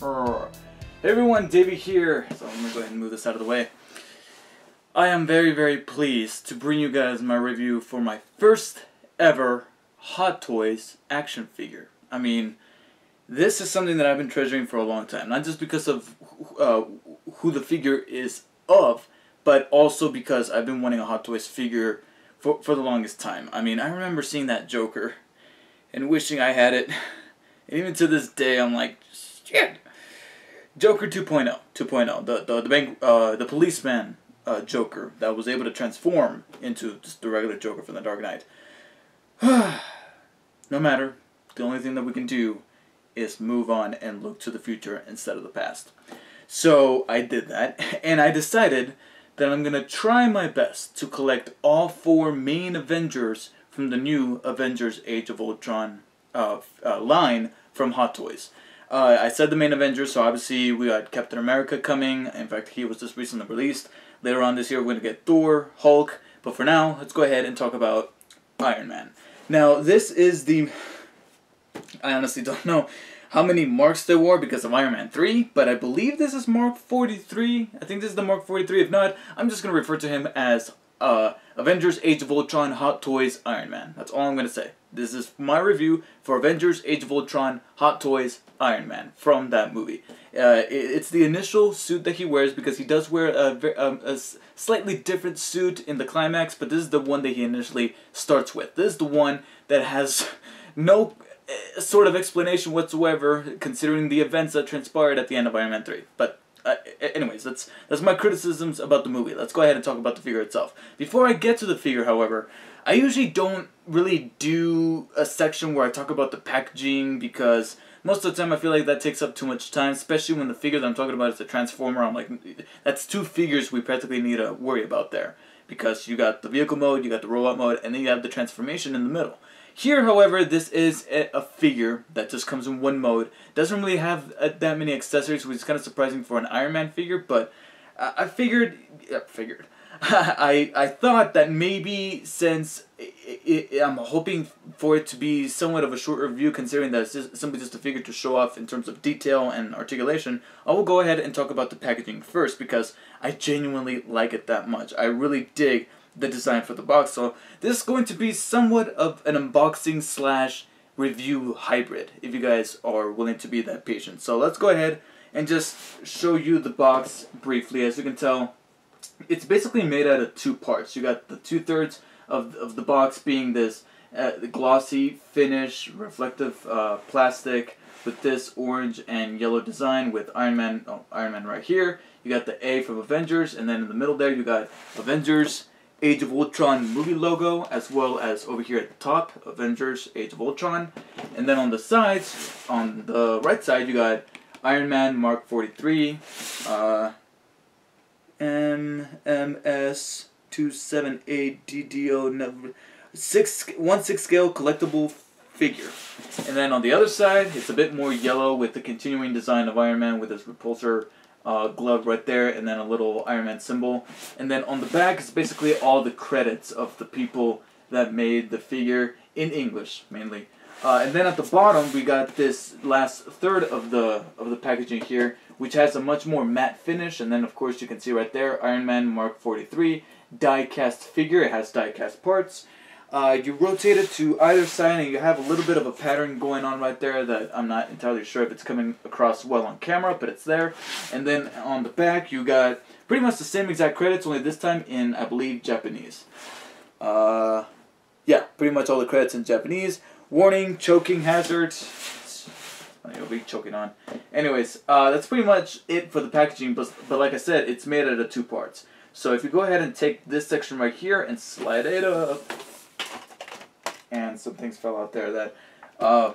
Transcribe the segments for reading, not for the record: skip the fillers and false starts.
Hey everyone, Davey here. So I'm gonna go ahead and move this out of the way. I am very pleased to bring you guys my review for my first ever Hot Toys action figure. I mean, this is something that I've been treasuring for a long time. Not just because of who the figure is of, but also because I've been wanting a Hot Toys figure for the longest time. I mean, I remember seeing that Joker and wishing I had it. And even to this day, I'm like, shit. Joker 2.0, the policeman Joker that was able to transform into just the regular Joker from the Dark Knight. No matter, the only thing that we can do is move on and look to the future instead of the past. So I did that, and I decided that I'm going to try my best to collect all 4 main Avengers from the new Avengers Age of Ultron line from Hot Toys. I said the main Avengers, so obviously we got Captain America coming. In fact, he was just recently released. Later on this year, we're going to get Thor, Hulk. But for now, let's go ahead and talk about Iron Man. Now, this is the... I honestly don't know how many marks there were because of Iron Man 3, but I believe this is Mark 43. I think this is the Mark 43. If not, I'm just going to refer to him as Avengers Age of Ultron Hot Toys Iron Man. That's all I'm going to say. This is my review for Avengers Age of Ultron Hot Toys Iron Man from that movie. It's the initial suit that he wears because he does wear a slightly different suit in the climax, but this is the one that he initially starts with. This is the one that has no sort of explanation whatsoever considering the events that transpired at the end of Iron Man 3. But anyways, that's my criticisms about the movie. Let's go ahead and talk about the figure itself. Before I get to the figure, however, I usually don't really do a section where I talk about the packaging because most of the time I feel like that takes up too much time, especially when the figure that I'm talking about is a Transformer. I'm like, that's 2 figures we practically need to worry about there. Because you got the vehicle mode, you got the robot mode, and then you have the transformation in the middle. Here, however, this is a figure that just comes in one mode. Doesn't really have that many accessories, which is kind of surprising for an Iron Man figure, but I thought that maybe since I'm hoping for it to be somewhat of a short review, considering that it's simply just a figure to show off in terms of detail and articulation, I will go ahead and talk about the packaging first because I genuinely like it that much. I really dig the design for the box, so this is going to be somewhat of an unboxing slash review hybrid if you guys are willing to be that patient. So let's go ahead and just show you the box briefly. As you can tell, it's basically made out of 2 parts. You got the 2/3 of the box being this glossy finish, reflective plastic with this orange and yellow design with Iron Man right here. You got the A from Avengers, and then in the middle there you got Avengers Age of Ultron movie logo, as well as over here at the top, Avengers Age of Ultron. And then on the sides, on the right side, you got Iron Man Mark 43, MMS 278DDO 1/6 scale collectible figure. And then on the other side, it's a bit more yellow with the continuing design of Iron Man with his repulsor glove right there, and then a little Iron Man symbol. And then on the back is basically all the credits of the people that made the figure in English mainly. And then at the bottom we got this last third of the packaging here, which has a much more matte finish. And then of course you can see right there, Iron Man Mark 43 die-cast figure. It has die-cast parts. You rotate it to either side and you have a little bit of a pattern going on right there that I'm not entirely sure if it's coming across well on camera, but it's there. And then on the back you got pretty much the same exact credits, only this time in, I believe, Japanese. Yeah, pretty much all the credits in Japanese. Warning, choking hazard. You'll be choking on. Anyways, that's pretty much it for the packaging, but like I said, it's made out of 2 parts. So if you go ahead and take this section right here and slide it up, and some things fell out there that I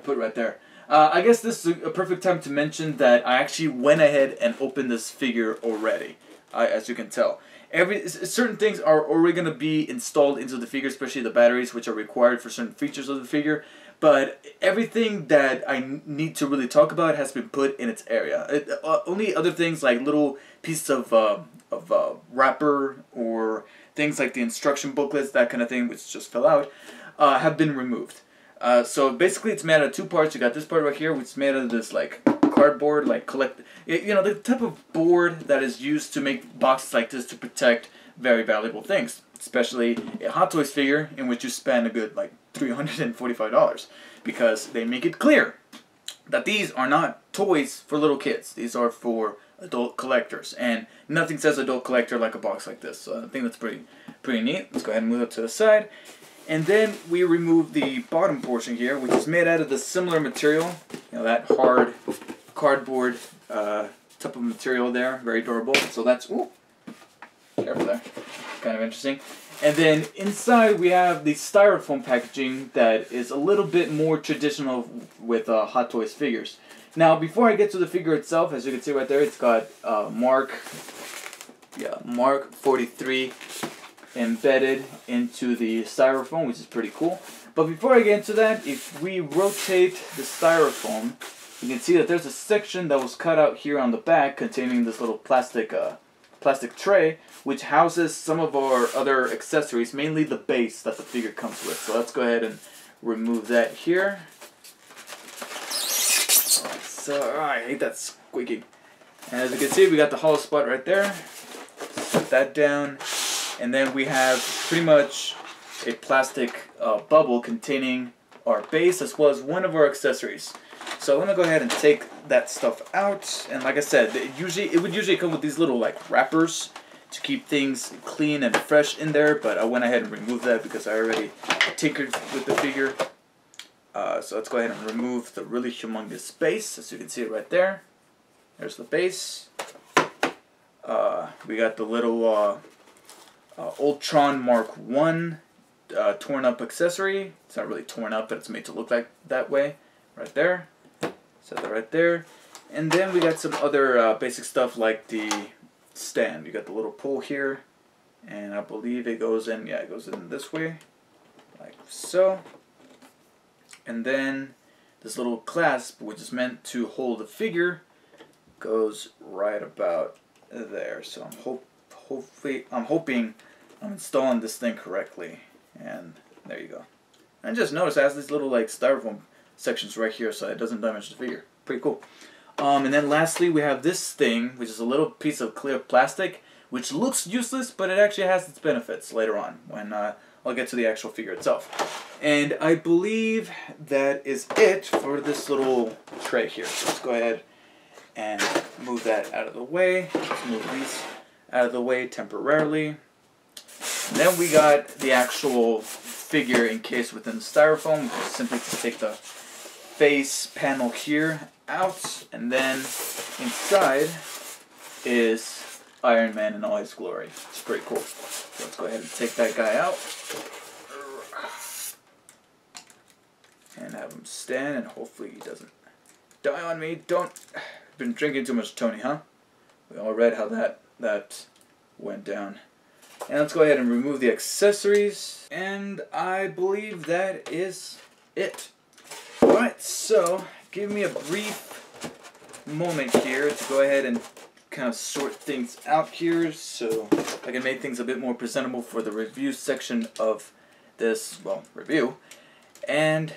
put right there. I guess this is a perfect time to mention that I actually went ahead and opened this figure already, as you can tell. Certain things are already going to be installed into the figure, especially the batteries, which are required for certain features of the figure. But everything that I need to really talk about has been put in its area. Only other things like little pieces of wrapper or things like the instruction booklets, that kind of thing, which just fell out, have been removed. So basically it's made out of two parts. You got this part right here, which is made out of this like cardboard, like you know, the type of board that is used to make boxes like this to protect very valuable things, especially a Hot Toys figure in which you spend a good like $345, because they make it clear that these are not toys for little kids. These are for adult collectors, and nothing says adult collector like a box like this. So I think that's pretty neat. Let's go ahead and move it to the side. And then we remove the bottom portion here, which is made out of the similar material, you know, that hard cardboard type of material there, very durable. So that's, ooh, careful there, kind of interesting. And then inside we have the styrofoam packaging that is a little bit more traditional with Hot Toys figures. Now, before I get to the figure itself, as you can see right there, it's got Mark 43 embedded into the styrofoam, which is pretty cool. But before I get into that, if we rotate the styrofoam, you can see that there's a section that was cut out here on the back containing this little plastic tray, which houses some of our other accessories, mainly the base that the figure comes with. So let's go ahead and remove that here. So, I hate that squeaking. And as you can see, we got the hollow spot right there. Set that down. And then we have pretty much a plastic bubble containing our base as well as one of our accessories. So I'm gonna go ahead and take that stuff out. And like I said, it would usually come with these little like wrappers to keep things clean and fresh in there. But I went ahead and removed that because I already tinkered with the figure. So let's go ahead and remove the really humongous base, as you can see it right there. There's the base. We got the little Ultron Mark 1 torn up accessory. It's not really torn up, but it's made to look like that way. Right there. Set that right there. And then we got some other basic stuff like the stand. You got the little pull here. And I believe it goes in, yeah, it goes in this way. Like so. And then this little clasp, which is meant to hold the figure, goes right about there. So I'm hoping I'm installing this thing correctly. And there you go. And just notice it has these little like styrofoam sections right here so it doesn't damage the figure. Pretty cool. And then lastly we have this thing, which is a little piece of clear plastic, which looks useless, but it actually has its benefits later on when I'll get to the actual figure itself. And I believe that is it for this little tray here. So let's go ahead and move that out of the way. Let's move these out of the way temporarily. And then we got the actual figure encased within the styrofoam. We simply just take the face panel here out, and then inside is Iron Man in all his glory. It's pretty cool. So let's go ahead and take that guy out and have him stand, and hopefully he doesn't die on me. Been drinking too much Tony, huh? We all read how that went down. And let's go ahead and remove the accessories. And I believe that is it. Alright, so give me a brief moment here to go ahead and kind of sort things out here so I can make things a bit more presentable for the review section of this, well, review. And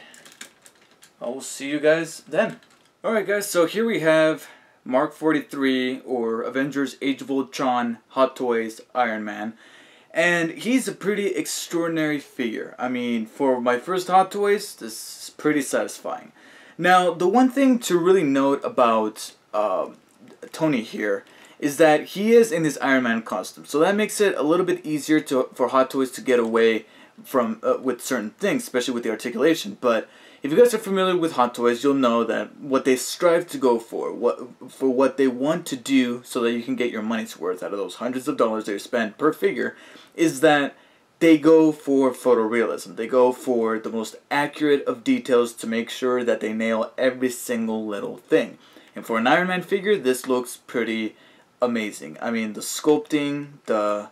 I will see you guys then. Alright guys, so here we have Mark 43, or Avengers Age of Ultron Hot Toys Iron Man. And he's a pretty extraordinary figure. I mean, for my first Hot Toys, this is pretty satisfying. Now, the one thing to really note about Tony here is that he is in his Iron Man costume. So that makes it a little bit easier for Hot Toys to get away from with certain things, especially with the articulation. But if you guys are familiar with Hot Toys, you'll know that what they strive to go for what they want to do so that you can get your money's worth out of those hundreds of dollars that you spend per figure, is that they go for photorealism. They go for the most accurate of details to make sure that they nail every single little thing. And for an Iron Man figure, this looks pretty amazing. I mean, the sculpting, the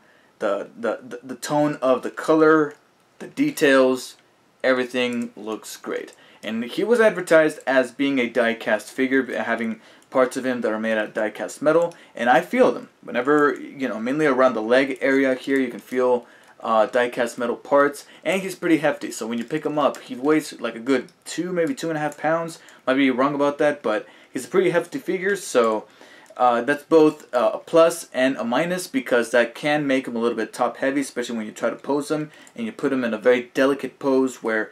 tone of the color, the details, everything looks great. And he was advertised as being a die-cast figure, having parts of him that are made out of die-cast metal, and I feel them. Whenever, you know, mainly around the leg area here, you can feel die-cast metal parts, and he's pretty hefty, so when you pick him up, he weighs like a good 2, maybe 2.5 pounds. Might be wrong about that, but He's a pretty hefty figure, so that's both a plus and a minus, because that can make him a little bit top heavy, especially when you try to pose him and you put him in a very delicate pose where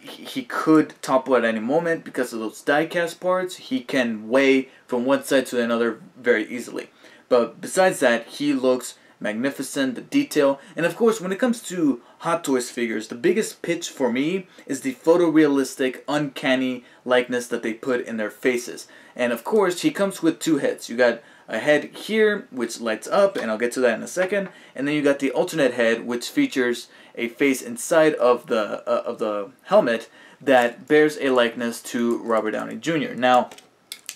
he could topple at any moment because of those die-cast parts. He can weigh from one side to another very easily. But besides that, he looks magnificent, the detail. And of course, when it comes to Hot Toys figures, the biggest pitch for me is the photorealistic, uncanny likeness that they put in their faces. And of course, he comes with two heads. You got a head here, which lights up, and I'll get to that in a second. And then you got the alternate head, which features a face inside of the helmet that bears a likeness to Robert Downey Jr. Now,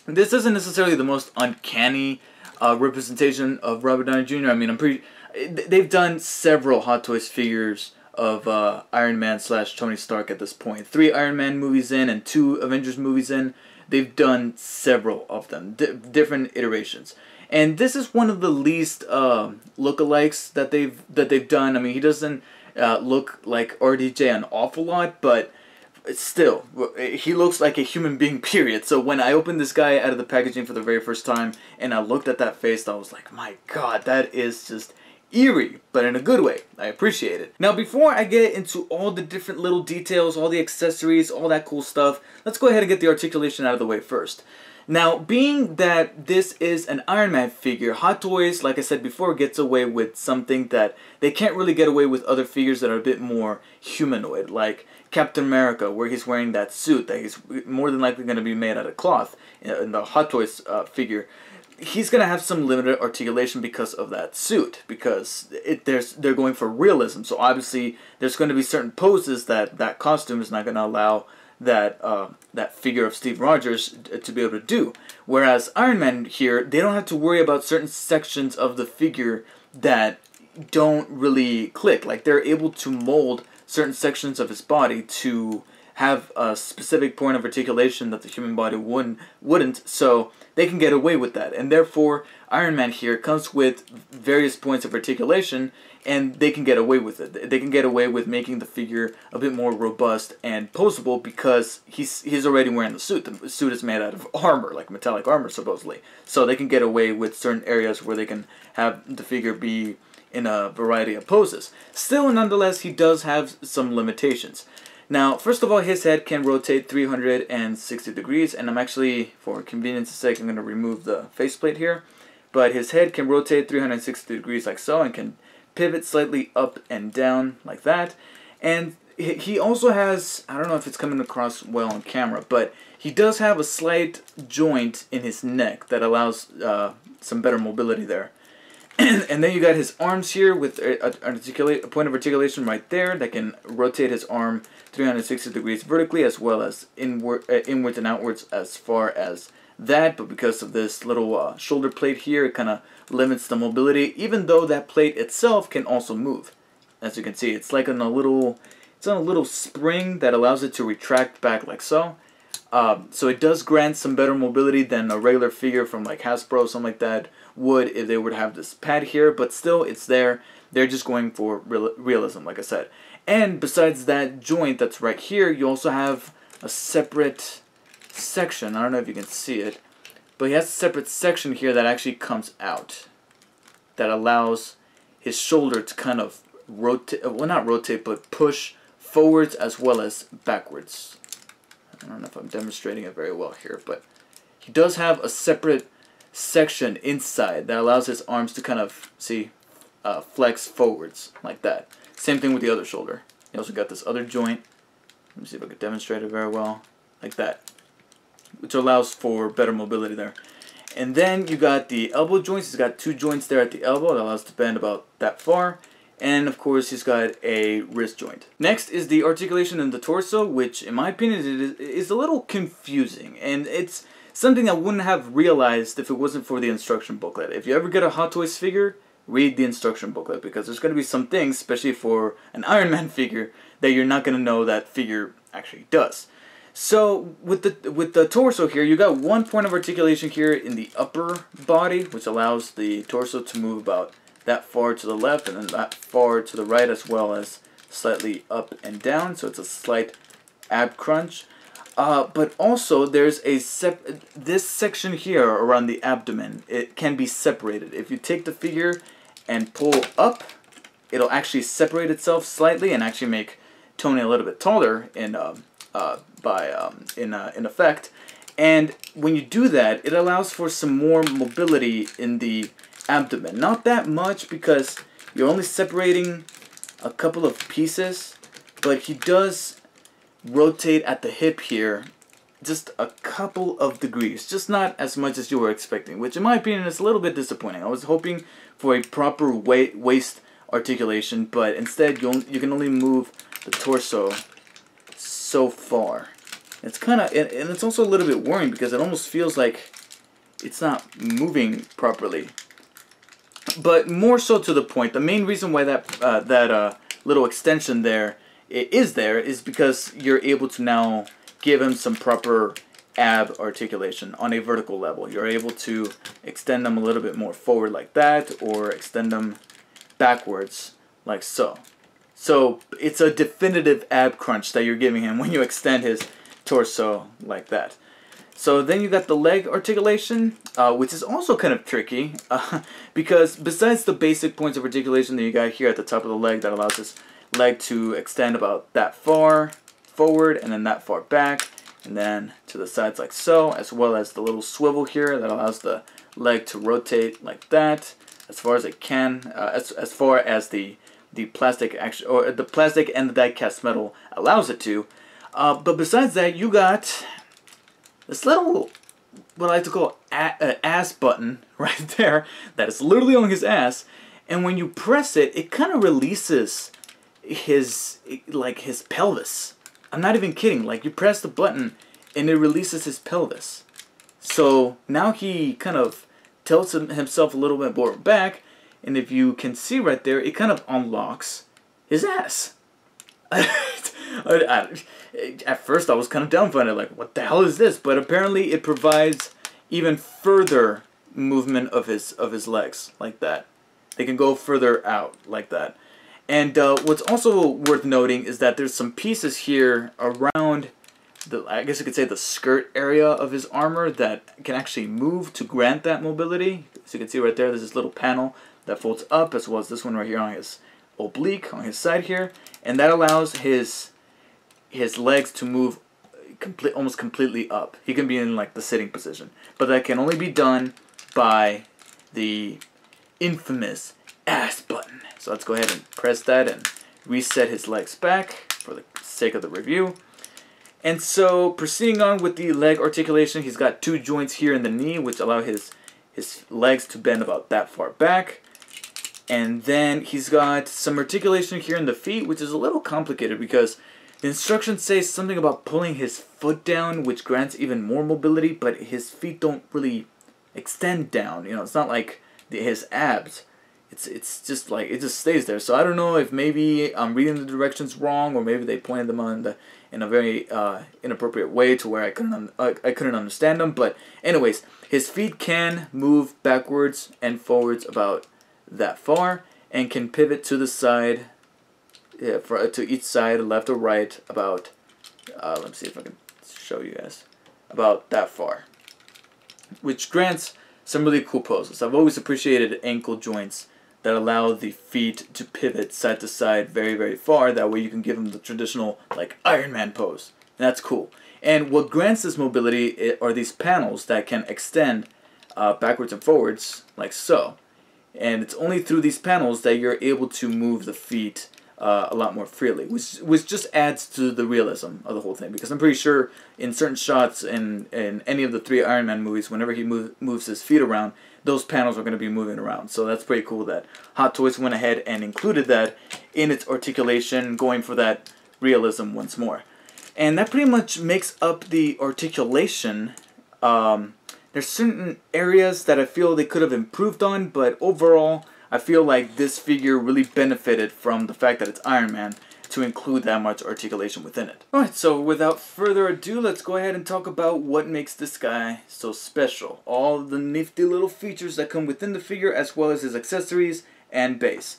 this isn't necessarily the most uncanny representation of Robert Downey Jr. I mean, they've done several Hot Toys figures of Iron Man / Tony Stark at this point. 3 Iron Man movies in and 2 Avengers movies in. They've done several of them, different iterations. And this is one of the least lookalikes that they've done. I mean, he doesn't look like RDJ an awful lot, but still, he looks like a human being, period. So when I opened this guy out of the packaging for the very first time and I looked at that face, I was like, my god, that is just eerie, but in a good way. I appreciate it. Now, before I get into all the different little details, all the accessories, all that cool stuff, let's go ahead and get the articulation out of the way first. Now, being that this is an Iron Man figure, Hot Toys, like I said before, gets away with something that they can't really get away with other figures that are a bit more humanoid, like Captain America, where he's wearing that suit that he's more than likely going to be made out of cloth in the Hot Toys figure. He's going to have some limited articulation because of that suit, because they're going for realism. So obviously there's going to be certain poses that costume is not going to allow that figure of Steve Rogers to be able to do. Whereas Iron Man here, they don't have to worry about certain sections of the figure that don't really click. Like, they're able to mold certain sections of his body to have a specific point of articulation that the human body wouldn't, so they can get away with that. And therefore, Iron Man here comes with various points of articulation, and they can get away with it. They can get away with making the figure a bit more robust and posable because he's already wearing the suit. The suit is made out of armor, like metallic armor, supposedly. So they can get away with certain areas where they can have the figure be in a variety of poses. Still, nonetheless, he does have some limitations. Now, first of all, his head can rotate 360 degrees, and I'm actually, for convenience's sake, I'm going to remove the faceplate here. But his head can rotate 360 degrees like so, and can pivot slightly up and down like that. And he also has, I don't know if it's coming across well on camera, but he does have a slight joint in his neck that allows some better mobility there. And then you got his arms here with a point of articulation right there that can rotate his arm 360 degrees vertically, as well as inwards and outwards as far as that. But because of this little shoulder plate here, it kind of limits the mobility, even though that plate itself can also move. As you can see, it's like on a little spring that allows it to retract back like so. So it does grant some better mobility than a regular figure from like Hasbro or something like that would if they would have this pad here, but still it's there. They're just going for realism, like I said. And besides that joint that's right here, you also have a separate section. I don't know if you can see it, but he has a separate section here that actually comes out that allows his shoulder to kind of rotate, well, not rotate, but push forwards as well as backwards. I don't know if I'm demonstrating it very well here, but he does have a separate section inside that allows his arms to kind of, see, flex forwards like that. Same thing with the other shoulder. He also got this other joint. Let me see if I can demonstrate it very well. Like that. Which allows for better mobility there. And then you got the elbow joints. He's got 2 joints there at the elbow that allows to bend about that far. And of course he's got a wrist joint. Next is the articulation in the torso, which in my opinion is a little confusing. And it's something I wouldn't have realized if it wasn't for the instruction booklet. If you ever get a Hot Toys figure, read the instruction booklet, because there's going to be some things, especially for an Iron Man figure, that you're not going to know that figure actually does. So with the torso here, you got 1 point of articulation here in the upper body, which allows the torso to move about that far to the left and then that far to the right, as well as slightly up and down. So it's a slight ab crunch. But also there's a this section here around the abdomen, it can be separated. If you take the figure and pull up, it'll actually separate itself slightly and actually make Tony a little bit taller in effect. And when you do that, it allows for some more mobility in the abdomen. Not that much because you're only separating a couple of pieces, but he does rotate at the hip here just a couple of degrees, just not as much as you were expecting, which in my opinion is a little bit disappointing. I was hoping for a proper waist articulation, but instead you can only move the torso so far. It's kind of, and it's also a little bit worrying because it almost feels like it's not moving properly. But more so to the point, the main reason why that little extension there is because you're able to now give him some proper ab articulation on a vertical level. You're able to extend them a little bit more forward like that, or extend them backwards like so. So it's a definitive ab crunch that you're giving him when you extend his torso like that. So then you got the leg articulation, which is also kind of tricky, because besides the basic points of articulation that you got here at the top of the leg that allows his leg to extend about that far forward and then that far back and then to the sides like so, as well as the little swivel here that allows the leg to rotate like that as far as it can, as far as the plastic action, or the plastic and the die-cast metal allows it to. But besides that, you got this little, what I like to call ass button right there that is literally on his ass, and when you press it, it kind of releases his pelvis. I'm not even kidding. Like, you press the button and it releases his pelvis. So now he kind of tilts himself a little bit more back, and if you can see right there, it kind of unlocks his ass. At first I was kind of dumbfounded, like, what the hell is this? But apparently it provides even further movement of his legs like that. They can go further out like that. And what's also worth noting is that there's some pieces here around the, I guess you could say, the skirt area of his armor that can actually move to grant that mobility. So you can see right there, there's this little panel that folds up, as well as this one right here on his oblique, on his side here. And that allows his legs to move almost completely up. He can be in like the sitting position. But that can only be done by the infamous ass button. So let's go ahead and press that and reset his legs back for the sake of the review. And so proceeding on with the leg articulation, he's got two joints here in the knee which allow his legs to bend about that far back. And then he's got some articulation here in the feet, which is a little complicated because the instructions say something about pulling his foot down, which grants even more mobility, but his feet don't really extend down. You know, it's not like his abs. It's just like, it just stays there. So I don't know if maybe I'm reading the directions wrong, or maybe they pointed them on in a very inappropriate way to where I couldn't understand them. But anyways, his feet can move backwards and forwards about that far, and can pivot to the side, to each side, left or right, about let me see if I can show you guys, about that far, which grants some really cool poses. I've always appreciated ankle joints that allow the feet to pivot side to side very, very far. That way you can give them the traditional like Iron Man pose. And that's cool. And what grants this mobility are these panels that can extend backwards and forwards like so. And it's only through these panels that you're able to move the feet a lot more freely, which just adds to the realism of the whole thing. Because I'm pretty sure in certain shots in any of the 3 Iron Man movies, whenever he moves his feet around, those panels are going to be moving around. So that's pretty cool that Hot Toys went ahead and included that in its articulation, going for that realism once more. And that pretty much makes up the articulation. There's certain areas that I feel they could have improved on, but overall, I feel like this figure really benefited from the fact that it's Iron Man to include that much articulation within it. Alright, so without further ado, let's go ahead and talk about what makes this guy so special. All the nifty little features that come within the figure, as well as his accessories and base.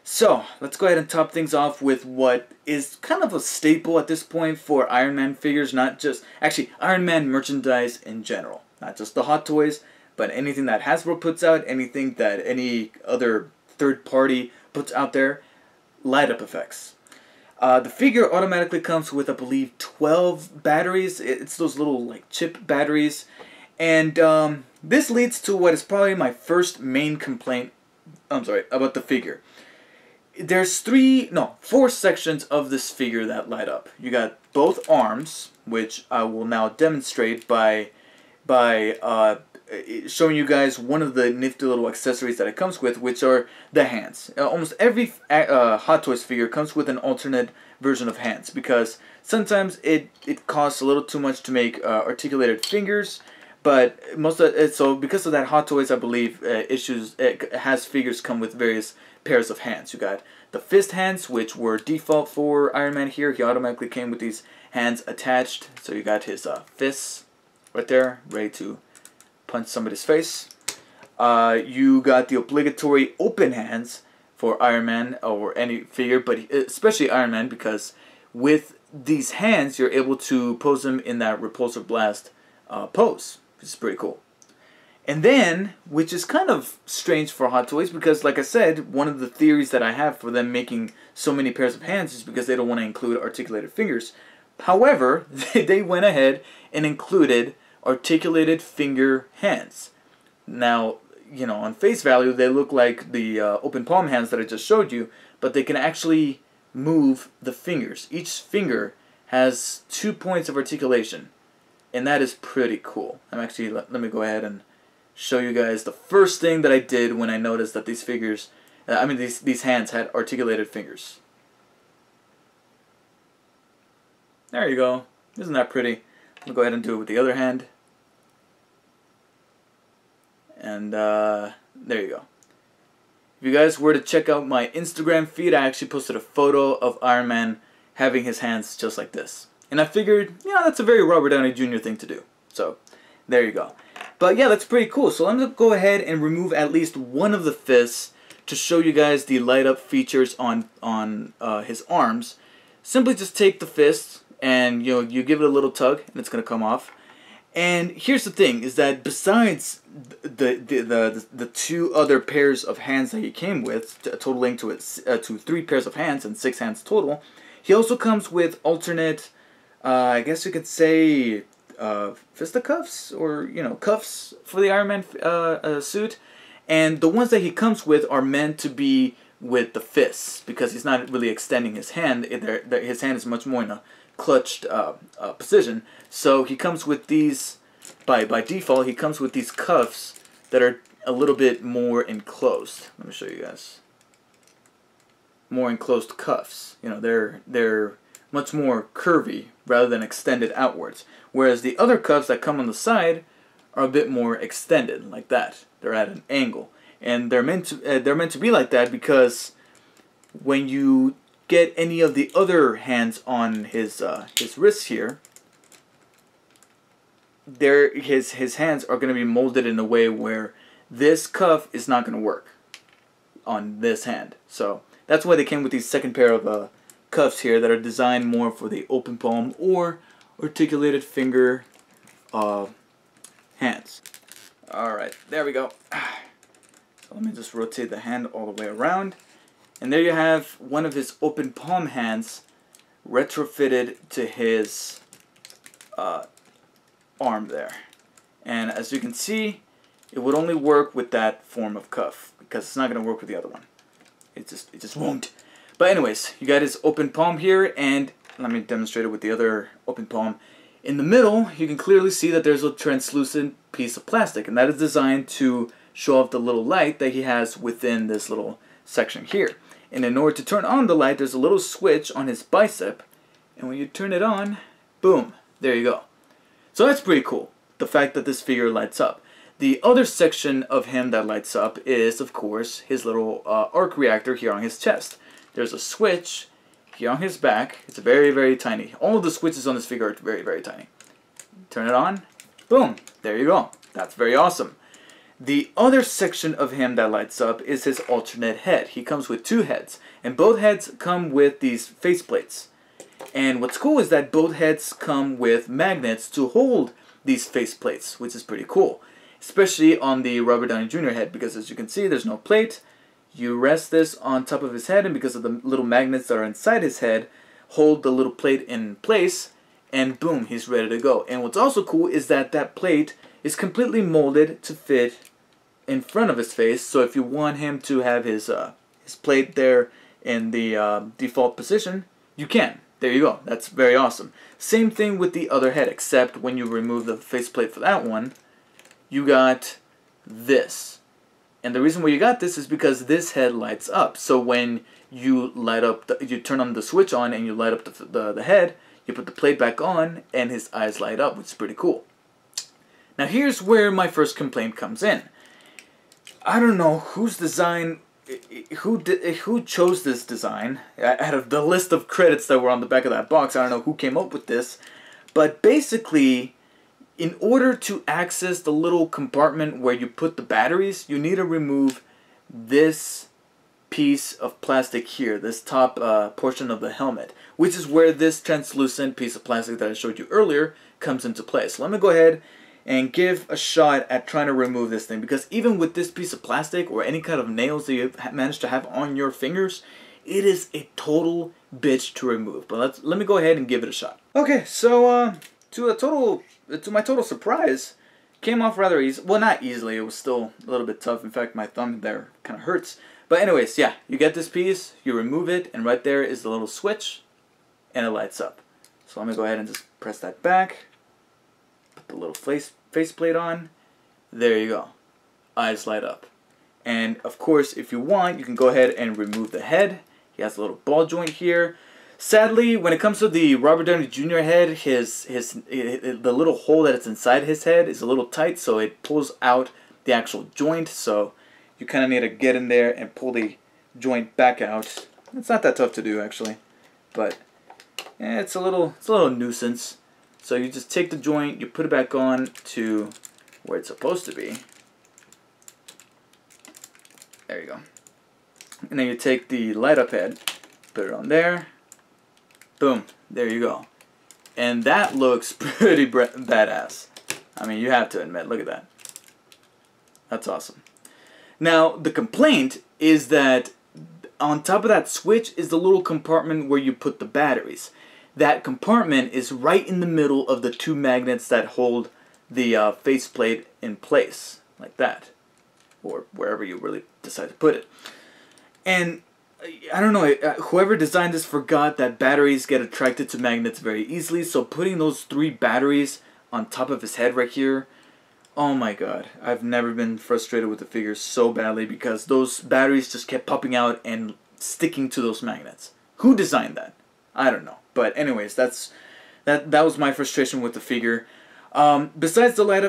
So, let's go ahead and top things off with what is kind of a staple at this point for Iron Man figures, not just, actually, Iron Man merchandise in general. Not just the Hot Toys, but anything that Hasbro puts out, anything that any other third party puts out there, light up effects. The figure automatically comes with, I believe, 12 batteries. It's those little like chip batteries. And this leads to what is probably my first main complaint, about the figure. There's 4 sections of this figure that light up. You got both arms, which I will now demonstrate by showing you guys one of the nifty little accessories that it comes with, which are the hands. Almost every Hot Toys figure comes with an alternate version of hands, because sometimes it costs a little too much to make articulated fingers, but most of it, so because of that, Hot Toys, I believe, has figures come with various pairs of hands. You got the fist hands, which were default for Iron Man here. He automatically came with these hands attached, so you got his fists right there, ready to punch somebody's face. You got the obligatory open hands for Iron Man or any figure, but especially Iron Man, because with these hands you're able to pose him in that repulsor blast pose, which is pretty cool. And then, which is kind of strange for Hot Toys, because like I said, one of the theories that I have for them making so many pairs of hands is because they don't want to include articulated fingers. However, they went ahead and included articulated finger hands. Now, you know, on face value, they look like the open palm hands that I just showed you, but they can actually move the fingers. Each finger has 2 points of articulation, and that is pretty cool. I'm actually, let me go ahead and show you guys the first thing that I did when I noticed that these figures, these hands had articulated fingers. There you go. Isn't that pretty? I'll go ahead and do it with the other hand. And there you go. If you guys were to check out my Instagram feed, I actually posted a photo of Iron Man having his hands just like this. And I figured, yeah, that's a very Robert Downey Jr. thing to do. So, there you go. But yeah, that's pretty cool. So I'm going to go ahead and remove at least one of the fists to show you guys the light up features on his arms. Simply just take the fist and you give it a little tug and it's going to come off. And here's the thing, is that besides the 2 other pairs of hands that he came with, totaling to 3 pairs of hands and 6 hands total, he also comes with alternate, I guess you could say, fisticuffs, or cuffs for the Iron Man suit. And the ones that he comes with are meant to be with the fists, because he's not really extending his hand. His hand is much more in a clutched position. So he comes with these, by default, he comes with these cuffs that are a little bit more enclosed. Let me show you guys. More enclosed cuffs. They're much more curvy rather than extended outwards. Whereas the other cuffs that come on the side are a bit more extended, like that. They're at an angle, and they're meant to be like that because when you get any of the other hands on his wrists here, his hands are going to be molded in a way where this cuff is not going to work on this hand. So that's why they came with these second pair of cuffs here that are designed more for the open palm or articulated finger hands. Alright, there we go. So let me just rotate the hand all the way around. And there you have one of his open palm hands retrofitted to his arm there. And as you can see, it would only work with that form of cuff, because it's not going to work with the other one. It just won't. But anyways, you got his open palm here, and let me demonstrate it with the other open palm. In the middle, you can clearly see that there's a translucent piece of plastic, and that is designed to show off the little light that he has within this little section here. And in order to turn on the light, there's a little switch on his bicep, and when you turn it on, boom, there you go. So that's pretty cool, the fact that this figure lights up. The other section of him that lights up is, of course, his little arc reactor here on his chest. There's a switch here on his back. It's very, very tiny. All of the switches on this figure are very, very tiny. Turn it on. Boom. There you go. That's very awesome. The other section of him that lights up is his alternate head. He comes with two heads, and both heads come with these faceplates. And what's cool is that both heads come with magnets to hold these faceplates, which is pretty cool. Especially on the Robert Downey Jr. head, because as you can see, there's no plate. You rest this on top of his head, and because of the little magnets that are inside his head, hold the little plate in place, and boom, he's ready to go. And what's also cool is that that plate is completely molded to fit in front of his face. So if you want him to have his plate there in the default position, you can. There you go. That's very awesome. Same thing with the other head, except when you remove the faceplate for that one, you got this. And the reason why you got this is because this head lights up. So when you light up, you turn on the switch on and you light up the head, you put the plate back on and his eyes light up, which is pretty cool. Now here's where my first complaint comes in. I don't know whose design, who chose this design. Out of the list of credits that were on the back of that box, I don't know who came up with this. But basically, in order to access the little compartment where you put the batteries, you need to remove this piece of plastic here, this top portion of the helmet, which is where this translucent piece of plastic that I showed you earlier comes into play. So let me go ahead and give a shot at trying to remove this thing, because even with this piece of plastic or any kind of nails that you've managed to have on your fingers, it is a total bitch to remove. But let me go ahead and give it a shot. Okay, so to my total surprise, came off rather easy. Well, not easily. It was still a little bit tough. In fact, my thumb there kind of hurts. But anyways, yeah, you get this piece, you remove it, and right there is the little switch, and it lights up. So let me go ahead and just press that back. Put the little faceplate on. There you go. Eyes light up. And of course, if you want, you can go ahead and remove the head. He has a little ball joint here. Sadly, when it comes to the Robert Downey Jr. head, the little hole that is inside his head is a little tight, so it pulls out the actual joint. So you kind of need to get in there and pull the joint back out. It's not that tough to do, actually, but it's a little nuisance. So you just take the joint, you put it back on to where it's supposed to be. There you go. And then you take the light up head, put it on there. Boom, there you go. And that looks pretty badass. I mean, you have to admit, look at that. That's awesome. Now, the complaint is that on top of that switch is the little compartment where you put the batteries. That compartment is right in the middle of the two magnets that hold the faceplate in place, like that. Or wherever you really decide to put it. And I don't know, whoever designed this forgot that batteries get attracted to magnets very easily, so putting those 3 batteries on top of his head right here, oh my god, I've never been frustrated with the figure so badly because those batteries just kept popping out and sticking to those magnets. Who designed that? I don't know. But anyways, that was my frustration with the figure. Besides the light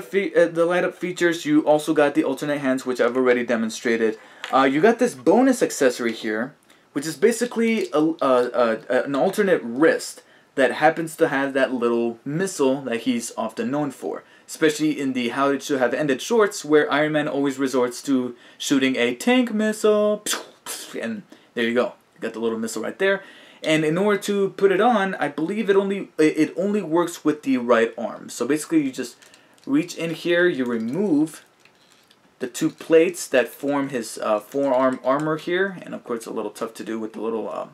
up features, you also got the alternate hands, which I've already demonstrated. You got this bonus accessory here, which is basically an alternate wrist that happens to have that little missile that he's often known for. Especially in the How It Should Have Ended shorts, where Iron Man always resorts to shooting a tank missile. And there you go. You got the little missile right there. And in order to put it on, I believe it only works with the right arm. So basically you just reach in here, you remove the 2 plates that form his forearm armor here. And of course it's a little tough to do with the little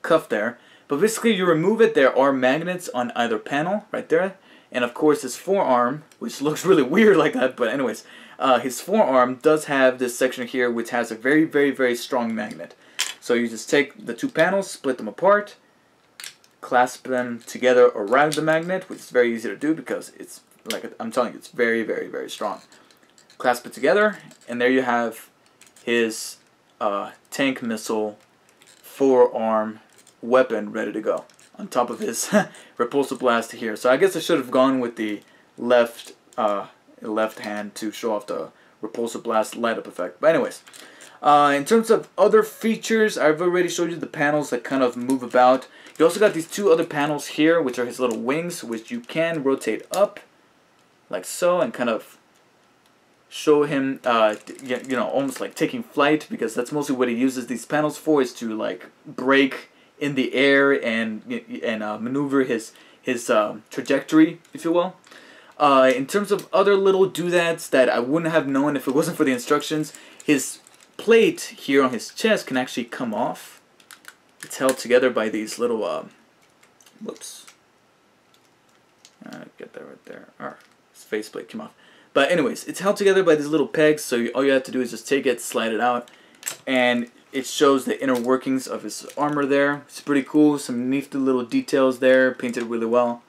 cuff there. But basically you remove it, there are magnets on either panel right there. And of course his forearm, which looks really weird like that, but anyways, his forearm does have this section here which has a very, very, very strong magnet. So you just take the 2 panels, split them apart, clasp them together around the magnet, which is very easy to do because it's, like I'm telling you, it's very, very, very strong. Clasp it together, and there you have his tank missile forearm weapon ready to go on top of his repulsor blast here. So I guess I should have gone with the left hand to show off the repulsor blast light up effect. But anyways, in terms of other features, I've already showed you the panels that kind of move about. You also got these 2 other panels here, which are his little wings, which you can rotate up like so and kind of show him, you know, almost like taking flight, because that's mostly what he uses these panels for, is to like break in the air and maneuver his trajectory, if you will. In terms of other little doodads that I wouldn't have known if it wasn't for the instructions, his plate here on his chest can actually come off. It's held together by these little, whoops. Get that right there. His faceplate came off. But anyways, it's held together by these little pegs, so all you have to do is just take it, slide it out, and it shows the inner workings of his armor there. It's pretty cool. Some nifty little details there, painted really well,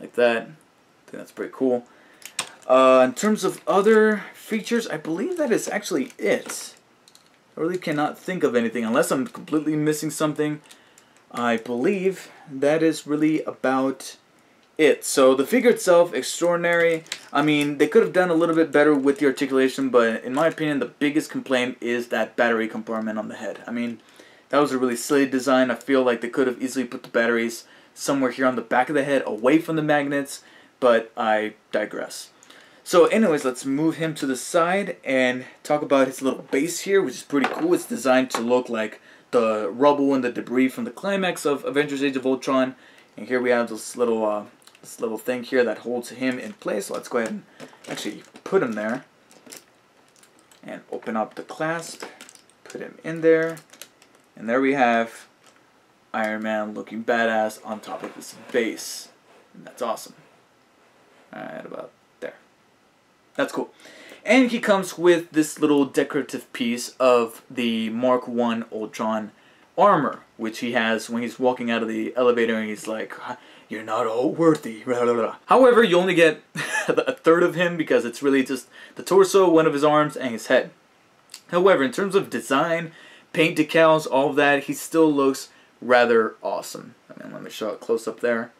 like that. I think that's pretty cool. In terms of other features, I believe that is actually it. I really cannot think of anything, unless I'm completely missing something. I believe that is really about it. So the figure itself, extraordinary. I mean, they could have done a little bit better with the articulation, but in my opinion, the biggest complaint is that battery compartment on the head. I mean, that was a really silly design. I feel like they could have easily put the batteries somewhere here on the back of the head, away from the magnets, but I digress. So anyways, let's move him to the side and talk about his little base here, which is pretty cool. It's designed to look like the rubble and the debris from the climax of Avengers: Age of Ultron. And here we have this little thing here that holds him in place. So let's go ahead and actually put him there. And open up the clasp, put him in there. And there we have Iron Man looking badass on top of this base. And that's awesome. Alright, about there. That's cool. And he comes with this little decorative piece of the Mark I Ultron armor, which he has when he's walking out of the elevator and he's like, "You're not all worthy." Blah, blah, blah. However, you only get a third of him because it's really just the torso, one of his arms, and his head. However, in terms of design, paint decals, all of that, he still looks rather awesome. I mean, let me show it close up there.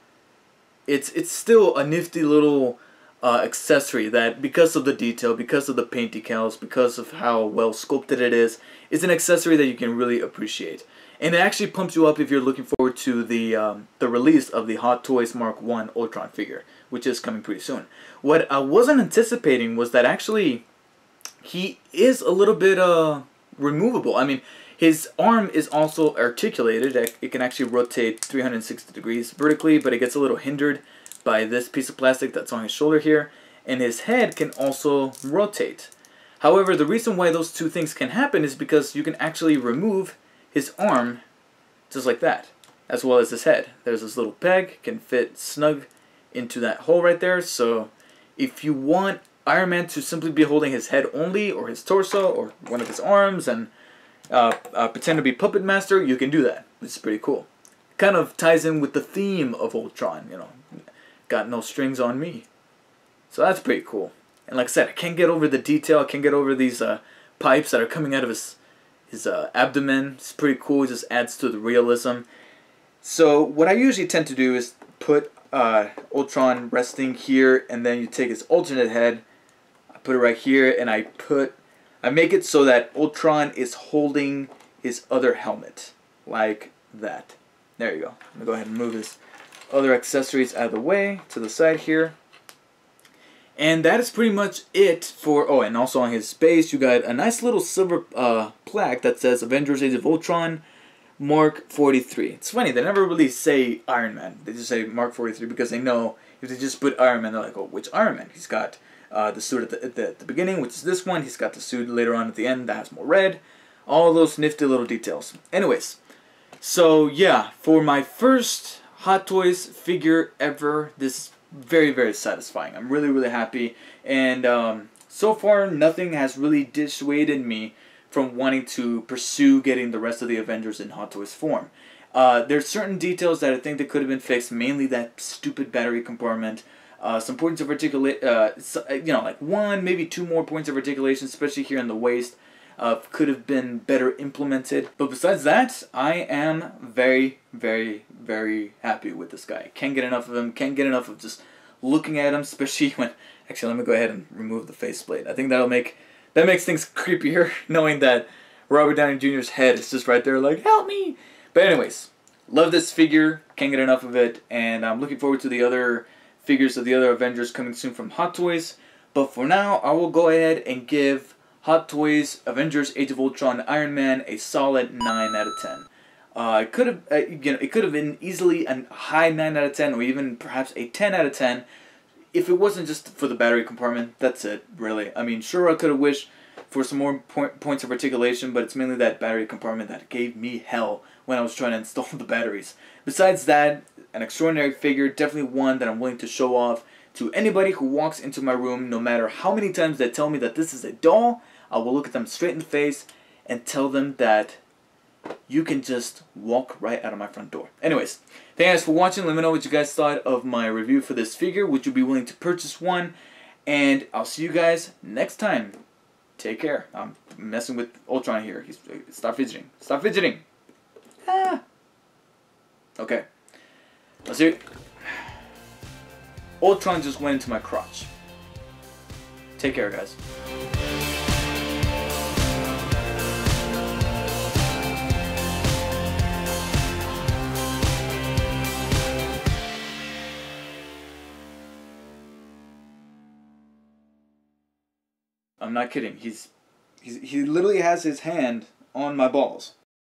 It's still a nifty little accessory that, because of the detail, because of the paint decals, because of how well sculpted it is an accessory that you can really appreciate. And it actually pumps you up if you're looking forward to the release of the Hot Toys Mark I Ultron figure, which is coming pretty soon. What I wasn't anticipating was that actually he is a little bit removable. I mean, his arm is also articulated. It can actually rotate 360 degrees vertically, but it gets a little hindered by this piece of plastic that's on his shoulder here. And his head can also rotate. However, the reason why those two things can happen is because you can actually remove his arm just like that, as well as his head. There's this little peg, can fit snug into that hole right there. So if you want Iron Man to simply be holding his head only, or his torso, or one of his arms, and pretend to be Puppet Master, you can do that, which is pretty cool. Kind of ties in with the theme of Ultron, you know, got no strings on me. So that's pretty cool. And like I said, I can't get over the detail, I can't get over these pipes that are coming out of his abdomen. It's pretty cool, it just adds to the realism. So what I usually tend to do is put Ultron resting here, and then you take his alternate head, I put it right here, and I make it so that Ultron is holding his other helmet, like that. There you go. I'm going to go ahead and move his other accessories out of the way, to the side here. And that is pretty much it for, oh, and also on his base, you got a nice little silver plaque that says Avengers: Age of Ultron, Mark 43. It's funny, they never really say Iron Man. They just say Mark 43 because they know if they just put Iron Man, they're like, oh, which Iron Man? He's got the suit at the beginning, which is this one. He's got the suit later on at the end that has more red. All those nifty little details. Anyways, so yeah, for my first Hot Toys figure ever, this is very, very satisfying. I'm really, really happy. And so far, nothing has really dissuaded me from wanting to pursue getting the rest of the Avengers in Hot Toys form. There's certain details that I think that could have been fixed, mainly that stupid battery compartment. Some points of articulation, you know, like one, maybe two more points of articulation, especially here in the waist, could have been better implemented. But besides that, I am very, very, very happy with this guy. Can't get enough of him. Can't get enough of just looking at him, especially when... Actually, let me go ahead and remove the faceplate. I think that makes things creepier, knowing that Robert Downey Jr.'s head is just right there like, help me! But anyways, love this figure. Can't get enough of it. And I'm looking forward to the other figures of the other Avengers coming soon from Hot Toys. But for now, I will go ahead and give Hot Toys Avengers Age of Ultron Iron Man a solid 9 out of 10. It could have, it could have been easily a high 9 out of 10, or even perhaps a 10 out of 10, if it wasn't just for the battery compartment. That's it, really. I mean, sure, I could have wished for some more points of articulation, but it's mainly that battery compartment that gave me hell when I was trying to install the batteries. Besides that, an extraordinary figure, definitely one that I'm willing to show off to anybody who walks into my room. No matter how many times they tell me that this is a doll, I will look at them straight in the face and tell them that you can just walk right out of my front door. Anyways, thank you guys for watching. Let me know what you guys thought of my review for this figure. Would you be willing to purchase one? And I'll see you guys next time. Take care. I'm messing with Ultron here. Stop fidgeting. Stop fidgeting. Ah. Okay. Let's see. Ultron just went into my crotch. Take care, guys. I'm not kidding. He literally has his hand on my balls.